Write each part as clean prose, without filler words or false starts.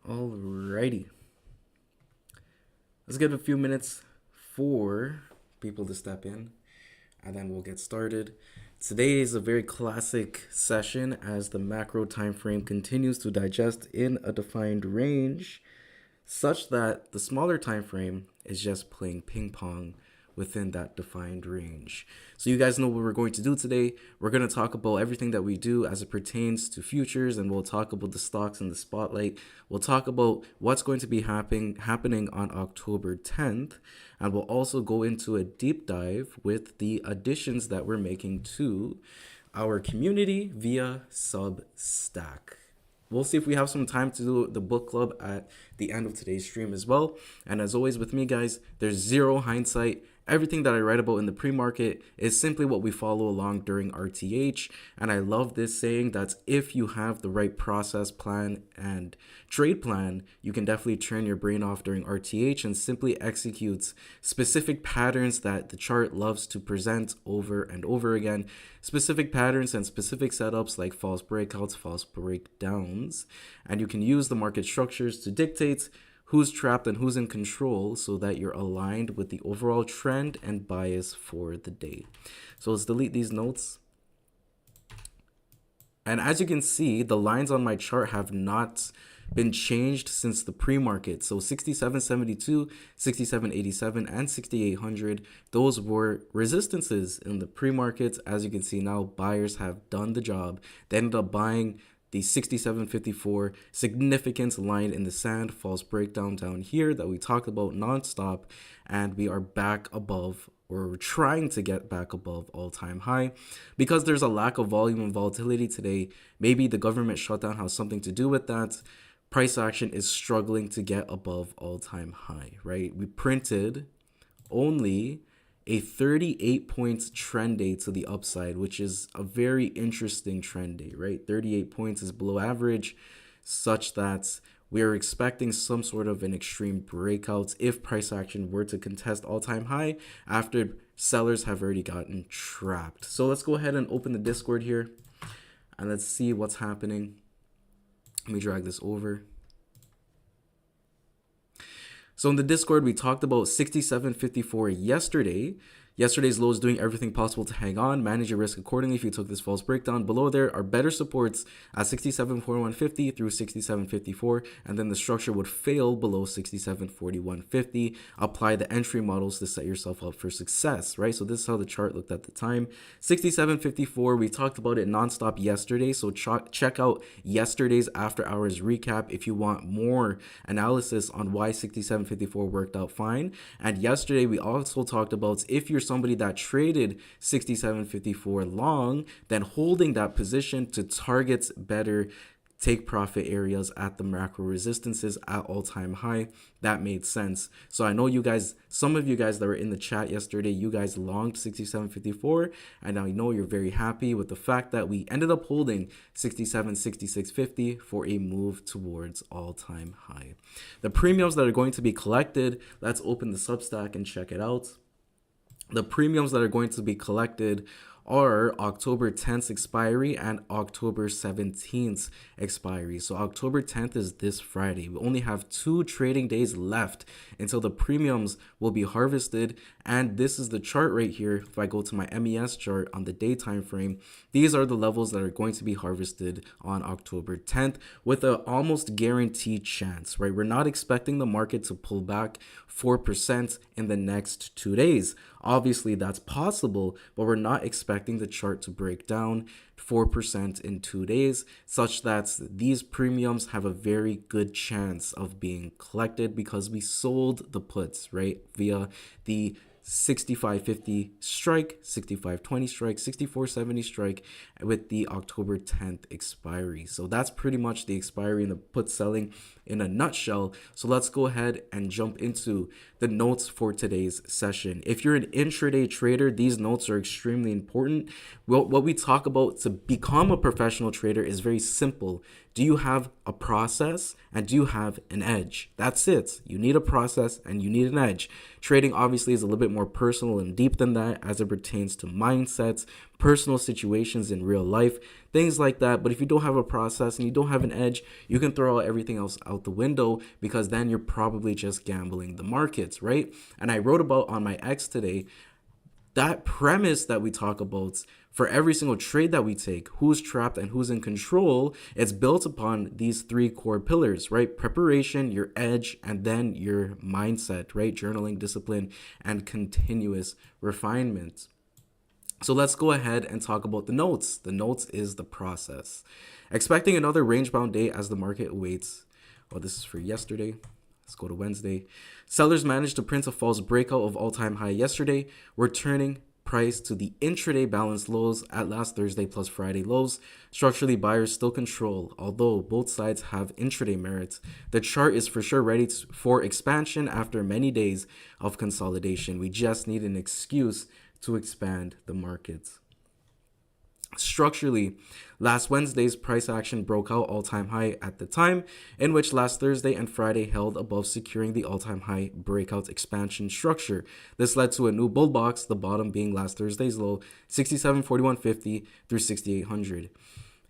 Alrighty. Let's give a few minutes for people to step in and then we'll get started. Today is a very classic session as the macro time frame continues to digest in a defined range such that the smaller time frame is just playing ping pong within that defined range. So you guys know what we're going to do today. We're going to talk about everything that we do as it pertains to futures, and we'll talk about the stocks in the spotlight. We'll talk about what's going to be happening on October 10th, and we'll also go into a deep dive with the additions that we're making to our community via Substack. We'll see if we have some time to do the book club at the end of today's stream as well. And as always with me, guys, there's zero hindsight. Everything that I write about in the pre-market is simply what we follow along during RTH. And I love this saying that if you have the right process plan and trade plan, you can definitely turn your brain off during RTH and simply execute specific patterns that the chart loves to present over and over again. Specific patterns and specific setups like false breakouts, false breakdowns. And you can use the market structures to dictate who's trapped and who's in control so that you're aligned with the overall trend and bias for the day. So let's delete these notes. And as you can see, the lines on my chart have not been changed since the pre-market. So 67.72, 67.87, and 6,800, those were resistances in the pre-market. As you can see now, buyers have done the job. They ended up buying the 67.54, significant line in the sand, false breakdown down here that we talked about nonstop, and we are back above, or we're trying to get back above all-time high. Because there's a lack of volume and volatility today, maybe the government shutdown has something to do with that. Price action is struggling to get above all-time high, right? We printed only a 38 points trend day to the upside, which is a very interesting trend day, right? 38 points is below average, such that we are expecting some sort of an extreme breakout if price action were to contest all-time high after sellers have already gotten trapped. So let's go ahead and open the Discord here and let's see what's happening. Let me drag this over. So in the Discord, we talked about 67.54 yesterday. Yesterday's low is doing everything possible to hang on. Manage your risk accordingly if you took this false breakdown. Below there are better supports at 67.4150 through 67.54, and then the structure would fail below 67.4150. Apply the entry models to set yourself up for success, right? So this is how the chart looked at the time. 67.54, we talked about it nonstop yesterday, so check out yesterday's after hours recap if you want more analysis on why 67.54 worked out fine. And yesterday we also talked about if you're somebody that traded 67.54 long, then holding that position to target better take profit areas at the macro resistances at all-time high. That made sense. So I know you guys, some of you guys that were in the chat yesterday, you guys longed 67.54, and I know you're very happy with the fact that we ended up holding 66.50 for a move towards all-time high. The premiums that are going to be collected, let's open the Substack and check it out. The premiums that are going to be collected are October 10th expiry and October 17th expiry. So October 10th is this Friday. We only have 2 trading days left until the premiums will be harvested. And this is the chart right here. If I go to my MES chart on the day time frame, these are the levels that are going to be harvested on October 10th with an almost guaranteed chance, right? We're not expecting the market to pull back 4% in the next 2 days. Obviously, that's possible, but we're not expecting the chart to break down 4% in 2 days, such that these premiums have a very good chance of being collected because we sold the puts, right, via the 65.50 strike, 65.20 strike, 64.70 strike with the October 10th expiry. So that's pretty much the expiry and the put selling in a nutshell. So let's go ahead and jump into the notes for today's session. If you're an intraday trader, these notes are extremely important. What we talk about to become a professional trader is very simple. Do you have a process and do you have an edge? That's it. You need a process and you need an edge. Trading obviously is a little bit more personal and deep than that as it pertains to mindsets, personal situations in real life, things like that. But if you don't have a process and you don't have an edge, you can throw everything else out the window, because then you're probably just gambling the markets, right? And I wrote about on my X today that premise that we talk about for every single trade that we take, who's trapped and who's in control, it's built upon these three core pillars, right? Preparation, your edge, and then your mindset, right? Journaling, discipline, and continuous refinement. So let's go ahead and talk about the notes. The notes is the process. Expecting another range-bound day as the market awaits. Oh, this is for yesterday. Let's go to Wednesday. Sellers managed to print a false breakout of all-time high yesterday, returning price to the intraday balance lows at last Thursday plus Friday lows. Structurally, buyers still control, although both sides have intraday merits. The chart is for sure ready for expansion after many days of consolidation. We just need an excuse to expand the markets. Structurally, last Wednesday's price action broke out all-time high at the time, in which last Thursday and Friday held above, securing the all-time high breakout expansion structure. This led to a new bull box, the bottom being last Thursday's low, 67.4150 through 6800.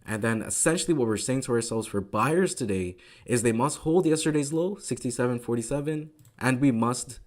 And then essentially what we're saying to ourselves for buyers today is they must hold yesterday's low, 67.47, and we must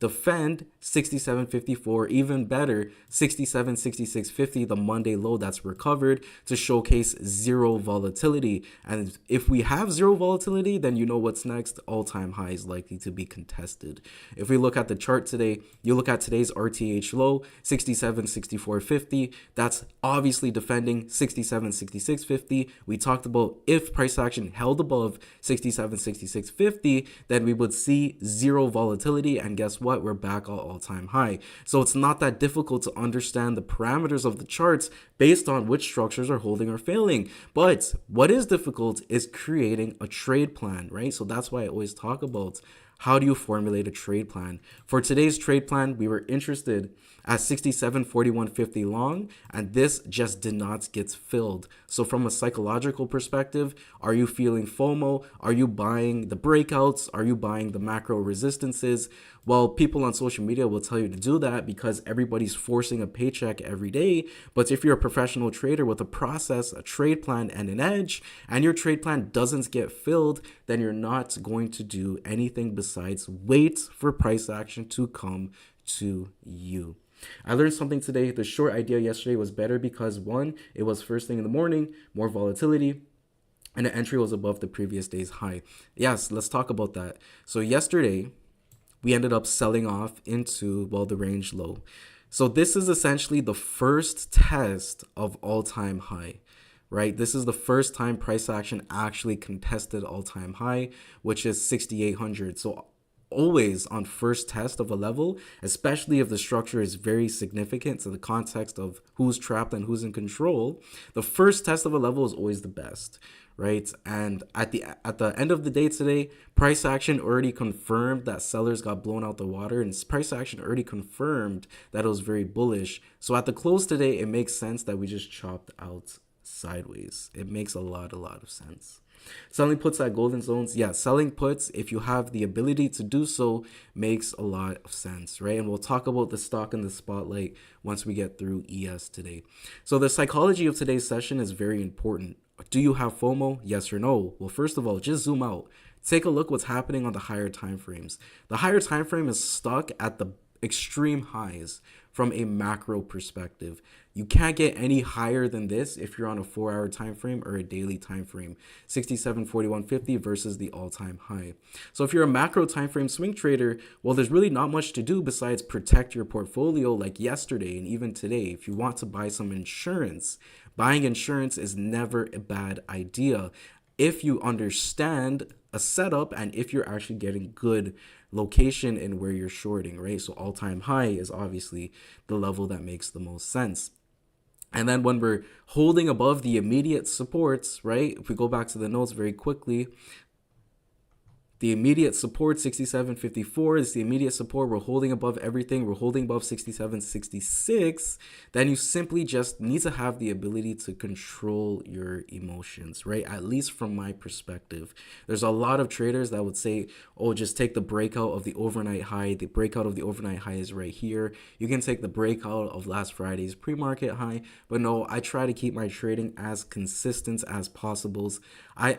defend 67.54, even better 67.6650, the Monday low that's recovered, to showcase zero volatility. And if we have zero volatility, then you know what's next. All-time high is likely to be contested. If we look at the chart today, you look at today's RTH low, 67.6450. That's obviously defending 67.6650. We talked about if price action held above 67.6650, then we would see zero volatility, and guess what? We're back at all-time high. So it's not that difficult to understand the parameters of the charts based on which structures are holding or failing. But what is difficult is creating a trade plan, right? So that's why I always talk about how do you formulate a trade plan. For today's trade plan, we were interested at 67.4150 long, and this just did not get filled. So from a psychological perspective, are you feeling FOMO? Are you buying the breakouts? Are you buying the macro resistances? Well, people on social media will tell you to do that because everybody's forcing a paycheck every day. But if you're a professional trader with a process, a trade plan, and an edge, and your trade plan doesn't get filled, then you're not going to do anything besides wait for price action to come to you. I learned something today. The short idea yesterday was better because, one, it was first thing in the morning, more volatility, and the entry was above the previous day's high. Yes, let's talk about that. So yesterday, we ended up selling off into, well, the range low. So this is essentially the first test of all-time high, right? This is the first time price action actually contested all-time high, which is 6,800. So always on first test of a level, especially if the structure is very significant to the context of who's trapped and who's in control, the first test of a level is always the best, right? And at the end of the day today, price action already confirmed that sellers got blown out the water, and price action already confirmed that it was very bullish. So at the close today, it makes sense that we just chopped out sideways. It makes a lot of sense. Selling puts at golden zones. Yeah, selling puts, if you have the ability to do so, makes a lot of sense, right? And we'll talk about the stock in the spotlight once we get through ES today. So the psychology of today's session is very important. Do you have FOMO? Yes or no? Well, first of all, just zoom out. Take a look what's happening on the higher time frames. The higher time frame is stuck at the extreme highs from a macro perspective. You can't get any higher than this if you're on a 4-hour time frame or a daily time frame. 67.4150 versus the all-time high. So if you're a macro time frame swing trader, well, there's really not much to do besides protect your portfolio like yesterday and even today. If you want to buy some insurance, buying insurance is never a bad idea if you understand a setup and if you're actually getting good location in where you're shorting, right? So all-time high is obviously the level that makes the most sense. And then when we're holding above the immediate supports, right? If we go back to the notes very quickly, The immediate support, 67.54, is the immediate support. We're holding above everything. We're holding above 67.66. Then you simply just need to have the ability to control your emotions, right? At least from my perspective. There's a lot of traders that would say, oh, just take the breakout of the overnight high. The breakout of the overnight high is right here. You can take the breakout of last Friday's pre-market high. But no, I try to keep my trading as consistent as possible. I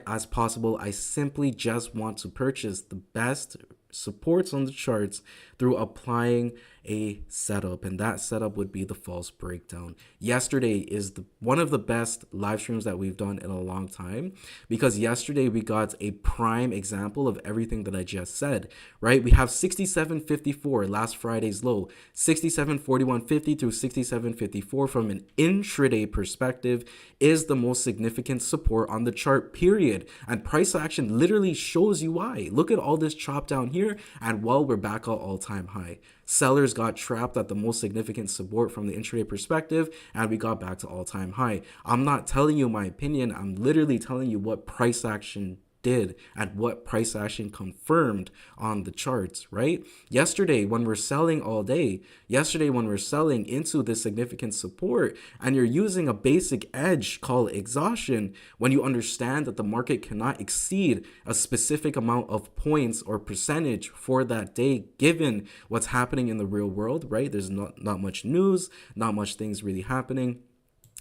simply just want to purchase the best supports on the charts through applying a setup, and that setup would be the false breakdown. Yesterday is one of the best live streams that we've done in a long time, because yesterday we got a prime example of everything that I just said, right? We have 67.54 last Friday's low, 67.4150 through 67.54 from an intraday perspective is the most significant support on the chart, period. And price action literally shows you why. Look at all this chop down here, and we're back at all-time high. Sellers got trapped at the most significant support from the intraday perspective, and we got back to all-time high. I'm not telling you my opinion. I'm literally telling you what price action did and what price action confirmed on the charts, right? Yesterday, when we're selling all day, when we're selling into this significant support, and you're using a basic edge called exhaustion, when you understand that the market cannot exceed a specific amount of points or percentage for that day, given what's happening in the real world, right? There's not much news, not much things really happening.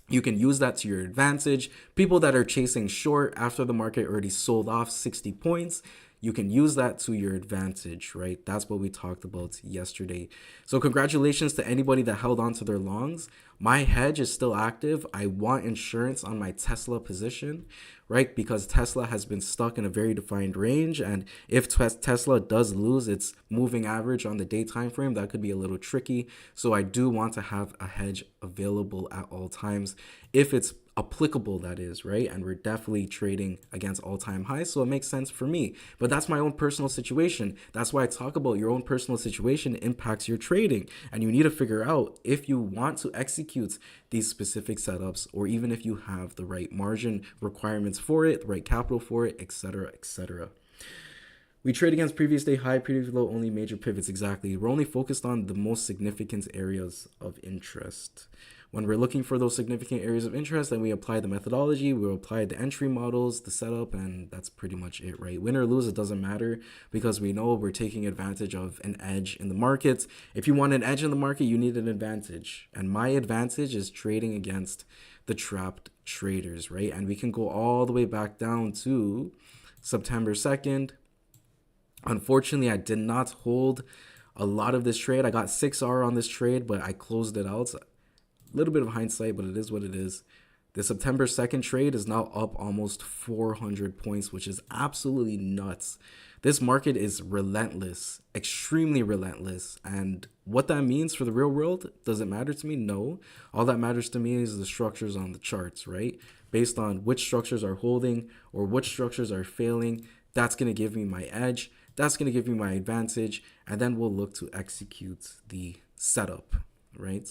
You can use that to your advantage. People that are chasing short after the market already sold off 60 points, you can use that to your advantage, right? That's what we talked about yesterday. So congratulations to anybody that held on to their longs. My hedge is still active. I want insurance on my Tesla position, right? Because Tesla has been stuck in a very defined range. And if Tesla does lose its moving average on the day time frame, that could be a little tricky. So I do want to have a hedge available at all times if it's applicable, that is, right? And we're definitely trading against all-time highs, so it makes sense for me. But that's my own personal situation. That's why I talk about your own personal situation impacts your trading, and you need to figure out if you want to execute these specific setups, or even if you have the right margin requirements for it, the right capital for it, etc., etc. We trade against previous day high, previous low, only major pivots. Exactly. We're only focused on the most significant areas of interest. When we're looking for those significant areas of interest, then we apply the methodology, we'll apply the entry models, the setup, and that's pretty much it, right? Win or lose, it doesn't matter, because we know we're taking advantage of an edge in the markets. If you want an edge in the market, you need an advantage. And my advantage is trading against the trapped traders, right? And we can go all the way back down to September 2nd. Unfortunately, I did not hold a lot of this trade. I got 6R on this trade, but I closed it out. Little bit of hindsight, but it is what it is. The September 2nd trade is now up almost 400 points, which is absolutely nuts. This market is relentless, extremely relentless. And what that means for the real world, does it matter to me? No. All that matters to me is the structures on the charts, right? Based on which structures are holding or which structures are failing, that's going to give me my edge. That's going to give me my advantage. And then we'll look to execute the setup, right?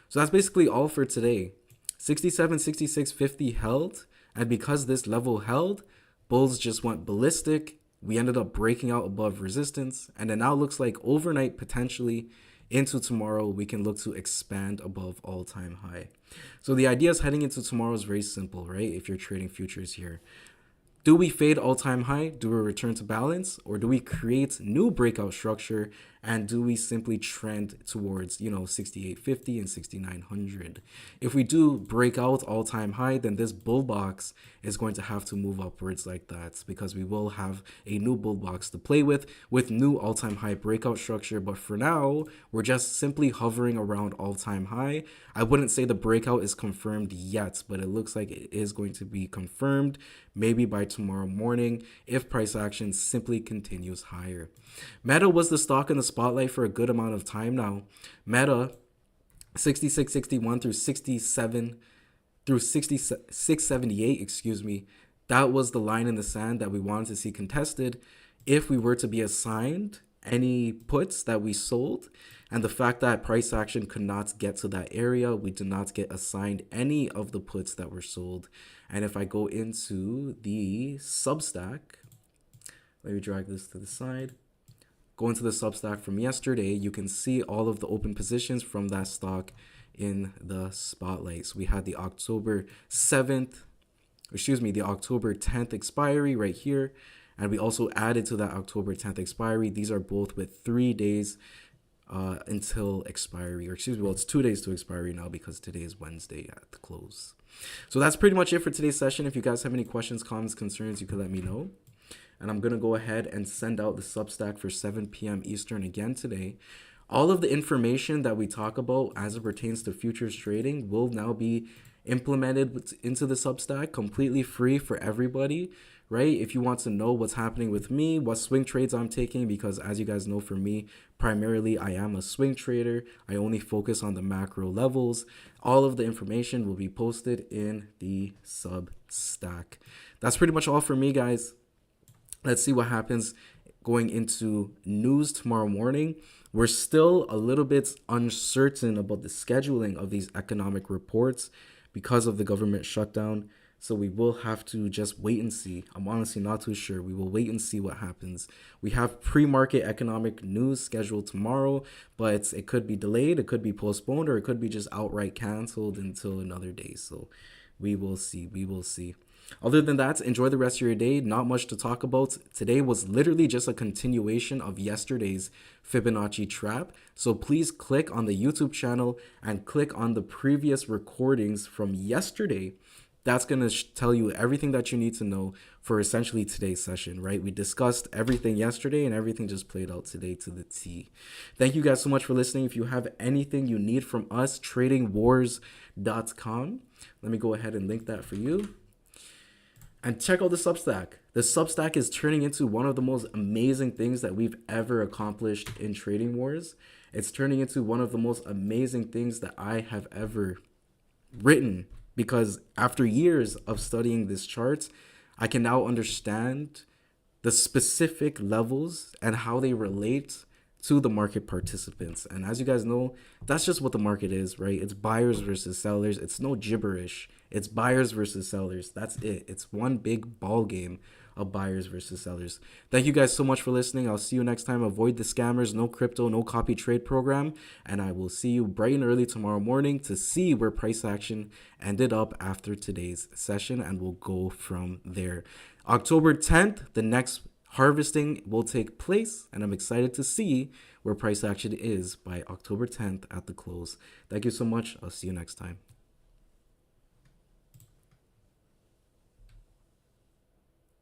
So that's basically all for today. 67, 66, 50 held. And because this level held, bulls just went ballistic. We ended up breaking out above resistance. And it now looks like overnight, potentially into tomorrow, we can look to expand above all-time high. So the idea is heading into tomorrow is very simple, right? If you're trading futures here. Do we fade all-time high? Do we return to balance? Or do we create new breakout structure? And do we simply trend towards, 6850 and 6900? If we do break out all-time high, then this bull box is going to have to move upwards like that, because we will have a new bull box to play with new all-time high breakout structure. But for now, we're just simply hovering around all-time high. I wouldn't say the breakout is confirmed yet, but it looks like it is going to be confirmed maybe by tomorrow morning if price action simply continues higher. Meta was the stock in the spotlight for a good amount of time now. Meta 66.61 through 67 through 66.78, that was the line in the sand that we wanted to see contested if we were to be assigned any puts that we sold. And the fact that price action could not get to that area, we did not get assigned any of the puts that were sold. And if I go into the Substack, Let me drag this to the side. Go into the Substack from yesterday. You can see all of the open positions from that stock in the spotlight. So we had the October 10th expiry right here. And we also added to that October 10th expiry. These are both with 3 days until expiry, well, it's 2 days to expiry now because today is Wednesday at the close. So that's pretty much it for today's session. If you guys have any questions, comments, concerns, you can let me know. And I'm going to go ahead and send out the Substack for 7 p.m. Eastern again today. All of the information that we talk about as it pertains to futures trading will now be implemented into the Substack completely free for everybody, right? If you want to know what's happening with me, what swing trades I'm taking, because as you guys know, for me, primarily I am a swing trader. I only focus on the macro levels. All of the information will be posted in the Substack. That's pretty much all for me, guys. Let's see what happens going into news tomorrow morning. We're still a little bit uncertain about the scheduling of these economic reports because of the government shutdown. So we will have to just wait and see. I'm honestly not too sure. We will wait and see what happens. We have pre-market economic news scheduled tomorrow, but it could be delayed, it could be postponed, or it could be just outright canceled until another day. So we will see. We will see. Other than that, enjoy the rest of your day. Not much to talk about. Today was literally just a continuation of yesterday's Fibonacci trap. So please click on the YouTube channel and click on the previous recordings from yesterday. That's going to tell you everything that you need to know for essentially today's session, right? We discussed everything yesterday and everything just played out today to the T. Thank you guys so much for listening. If you have anything you need from us, tradingwarz.com. Let me go ahead and link that for you. And check out the Substack. The Substack is turning into one of the most amazing things that we've ever accomplished in Trading Wars. It's turning into one of the most amazing things that I have ever written, because after years of studying this chart, I can now understand the specific levels and how they relate to the market participants. And as you guys know, that's just what the market is, right? It's buyers versus sellers. It's no gibberish. It's buyers versus sellers. That's it. It's one big ball game of buyers versus sellers. Thank you guys so much for listening. I'll see you next time. Avoid the scammers. No crypto, no copy trade program. And I will see you bright and early tomorrow morning to see where price action ended up after today's session. And we'll go from there. October 10th, the next harvesting will take place, and I'm excited to see where price action is by October 10th at the close. Thank you so much. I'll see you next time.